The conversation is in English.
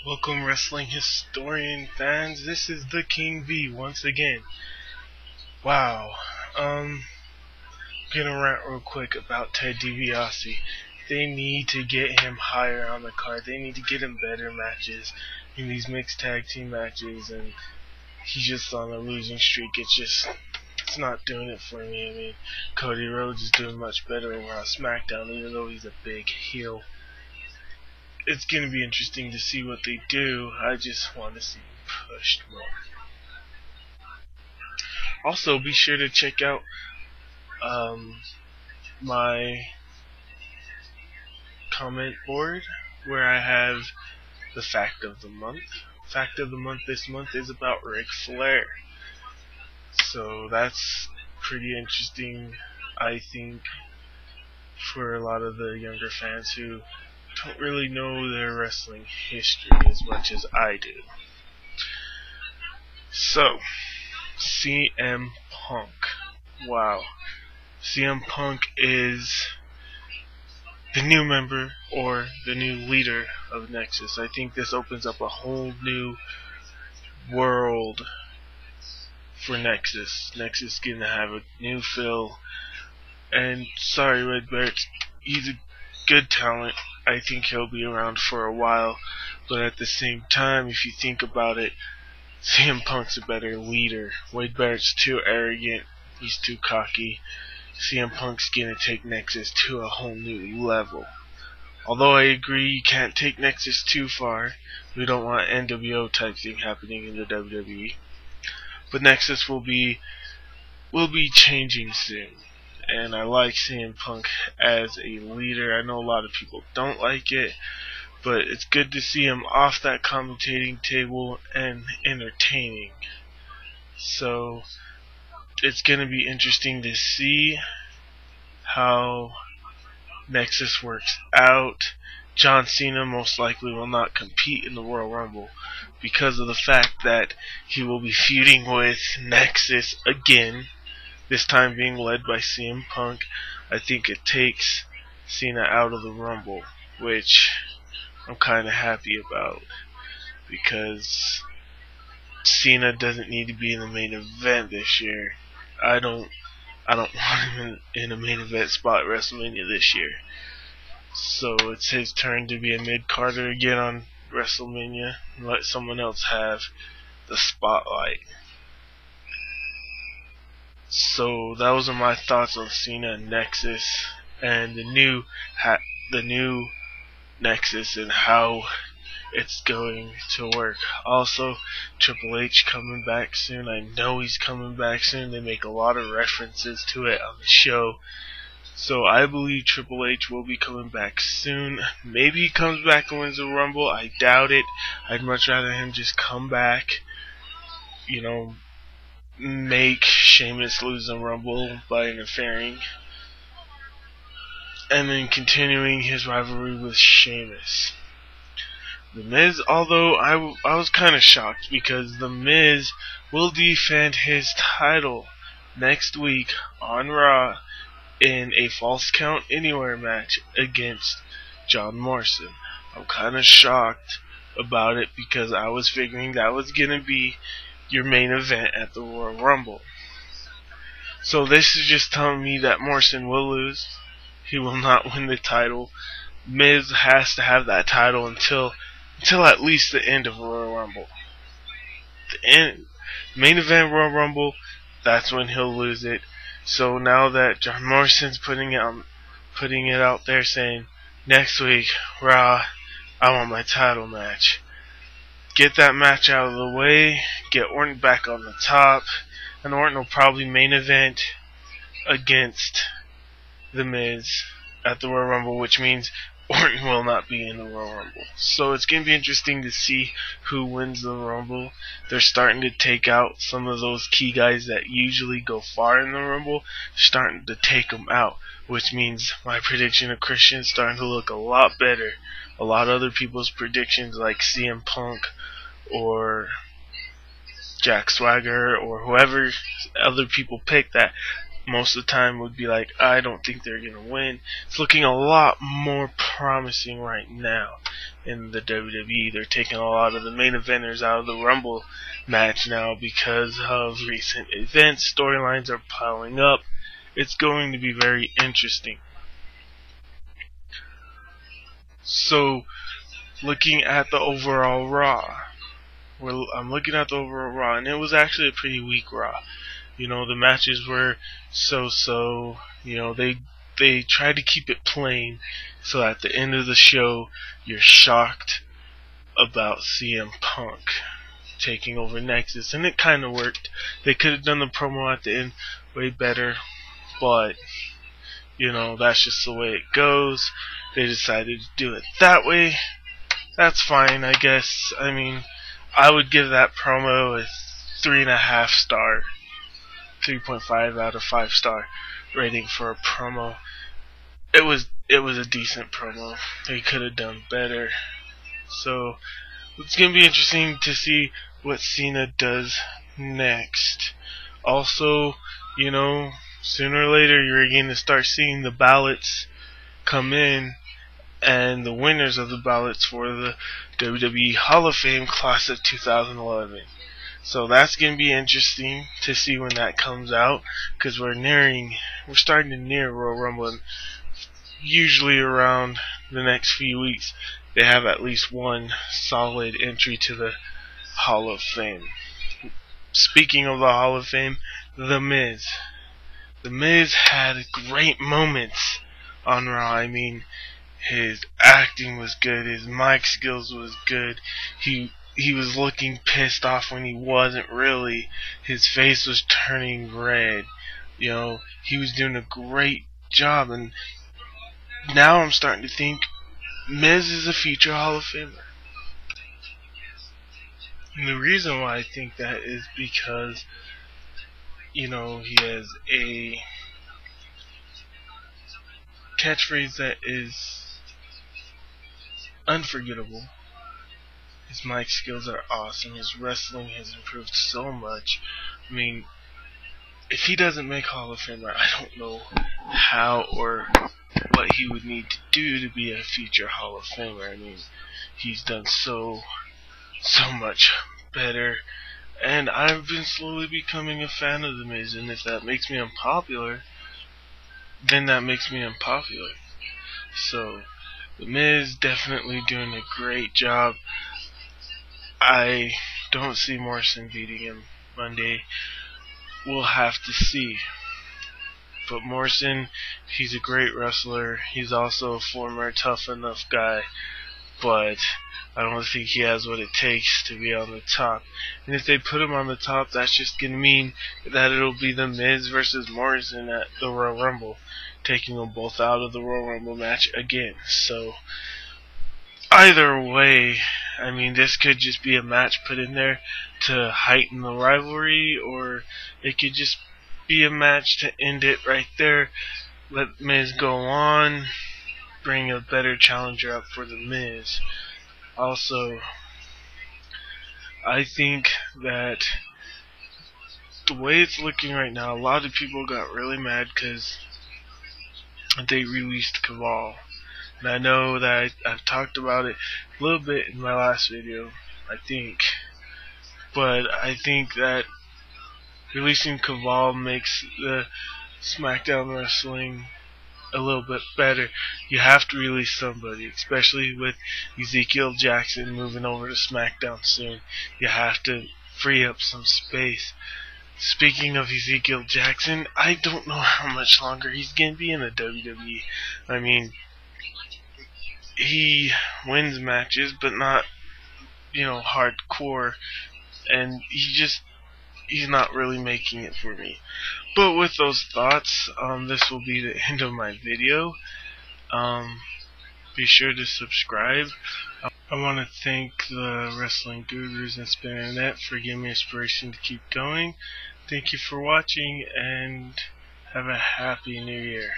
Welcome, wrestling historian fans. This is the King V once again. Wow. Gonna rant real quick about Ted DiBiase. They need to get him higher on the card. They need to get him better matches in these mixed tag team matches, and he's just on a losing streak. It's not doing it for me. I mean, Cody Rhodes is doing much better over on SmackDown, even though he's a big heel. It's going to be interesting to see what they do. I just want to see him pushed more. Also, be sure to check out my comment board where I have the fact of the month. Fact of the month this month is about Ric Flair. So that's pretty interesting, I think, for a lot of the younger fans who don't really know their wrestling history as much as I do. So, CM Punk. Wow. CM Punk is the new member or the new leader of Nexus. I think this opens up a whole new world for Nexus. Nexus is gonna have a new feel. And sorry, Red Barrett, he's a good talent. I think he'll be around for a while, but at the same time, if you think about it, CM Punk's a better leader. Wade Barrett's too arrogant, he's too cocky. CM Punk's gonna take Nexus to a whole new level. Although I agree you can't take Nexus too far, we don't want NWO type thing happening in the WWE. But Nexus will be changing soon. And I like CM Punk as a leader. I know a lot of people don't like it, but it's good to see him off that commentating table and entertaining. So it's going to be interesting to see how Nexus works out. John Cena most likely will not compete in the Royal Rumble because of the fact that he will be feuding with Nexus again. This time being led by CM Punk. I think it takes Cena out of the Rumble, which I'm kind of happy about, because Cena doesn't need to be in the main event this year. I don't want him in a main event spot at WrestleMania this year. So it's his turn to be a mid-carder again on WrestleMania and let someone else have the spotlight. So those are my thoughts on Cena and Nexus and the new Nexus and how it's going to work. Also, Triple H coming back soon. I know he's coming back soon. They make a lot of references to it on the show. So I believe Triple H will be coming back soon. Maybe he comes back and wins the Rumble. I doubt it. I'd much rather him just come back, make Sheamus lose the Rumble by interfering, and then continuing his rivalry with Sheamus. The Miz, although I was kind of shocked, because The Miz will defend his title next week on Raw in a Falls Count Anywhere match against John Morrison. I'm kind of shocked about it because I was figuring that was going to be your main event at the Royal Rumble. So this is just telling me that Morrison will lose. He will not win the title. Miz has to have that title until at least the end of Royal Rumble. The main event Royal Rumble, that's when he'll lose it. So now that John Morrison's putting it out there saying, next week, Raw, I want my title match. Get that match out of the way, get Orton back on the top, and Orton will probably main event against The Miz at the Royal Rumble, which means Orton will not be in the Royal Rumble. So it's going to be interesting to see who wins the Rumble. They're starting to take out some of those key guys that usually go far in the Rumble, starting to take them out, which means my prediction of Christian is starting to look a lot better. A lot of other people's predictions, like CM Punk or Jack Swagger or whoever other people pick, that most of the time would be like, I don't think they're going to win. It's looking a lot more promising right now in the WWE. They're taking a lot of the main eventers out of the Rumble match now because of recent events. Storylines are piling up. It's going to be very interesting. So, looking at the overall Raw, I'm looking at the overall Raw, and it was actually a pretty weak Raw. You know, the matches were so-so. You know, they tried to keep it plain, so at the end of the show, you're shocked about CM Punk taking over Nexus, and it kind of worked. They could have done the promo at the end way better, but you know, that's just the way it goes. They decided to do it that way. That's fine, I guess. I mean, I would give that promo a 3.5 star, 3.5 out of 5 star rating for a promo. It was a decent promo. They could have done better. So it's gonna be interesting to see what Cena does next. Also, you know, sooner or later you're going to start seeing the ballots come in, and the winners of the ballots for the WWE Hall of Fame class of 2011. So that's going to be interesting to see when that comes out, because we're starting to near Royal Rumble, and usually around the next few weeks they have at least one solid entry to the Hall of Fame. Speaking of the Hall of Fame, The Miz. The Miz had great moments on Raw. I mean, his acting was good, his mic skills was good, he was looking pissed off when he wasn't really, his face was turning red, you know, he was doing a great job, and now I'm starting to think Miz is a future Hall of Famer. And the reason why I think that is because, you know, he has a catchphrase that is unforgettable. His mic skills are awesome. His wrestling has improved so much. I mean, if he doesn't make Hall of Famer, I don't know how or what he would need to do to be a future Hall of Famer. I mean, he's done so much better, and I've been slowly becoming a fan of The Miz, and if that makes me unpopular, then that makes me unpopular. So, The Miz definitely doing a great job. I don't see Morrison beating him Monday. We'll have to see. But Morrison, he's a great wrestler. He's also a former Tough Enough guy, but I don't think he has what it takes to be on the top. And if they put him on the top, that's just going to mean that it'll be The Miz versus Morrison at the Royal Rumble, taking them both out of the Royal Rumble match again. So, either way, I mean, this could just be a match put in there to heighten the rivalry, or it could just be a match to end it right there. Let Miz go on, bring a better challenger up for The Miz. Also, I think that the way it's looking right now, a lot of people got really mad because they released Kaval. And I know that I've talked about it a little bit in my last video, I think. But I think that releasing Kaval makes the SmackDown wrestling a little bit better. You have to release somebody, especially with Ezekiel Jackson moving over to SmackDown soon. You have to free up some space. Speaking of Ezekiel Jackson, I don't know how much longer he's going to be in the WWE. I mean, he wins matches, but not, you know, hardcore, and he's not really making it for me. But with those thoughts, this will be the end of my video. Be sure to subscribe. I want to thank the Wrestling Gurus and Spin Internet for giving me inspiration to keep going. Thank you for watching, and have a happy new year.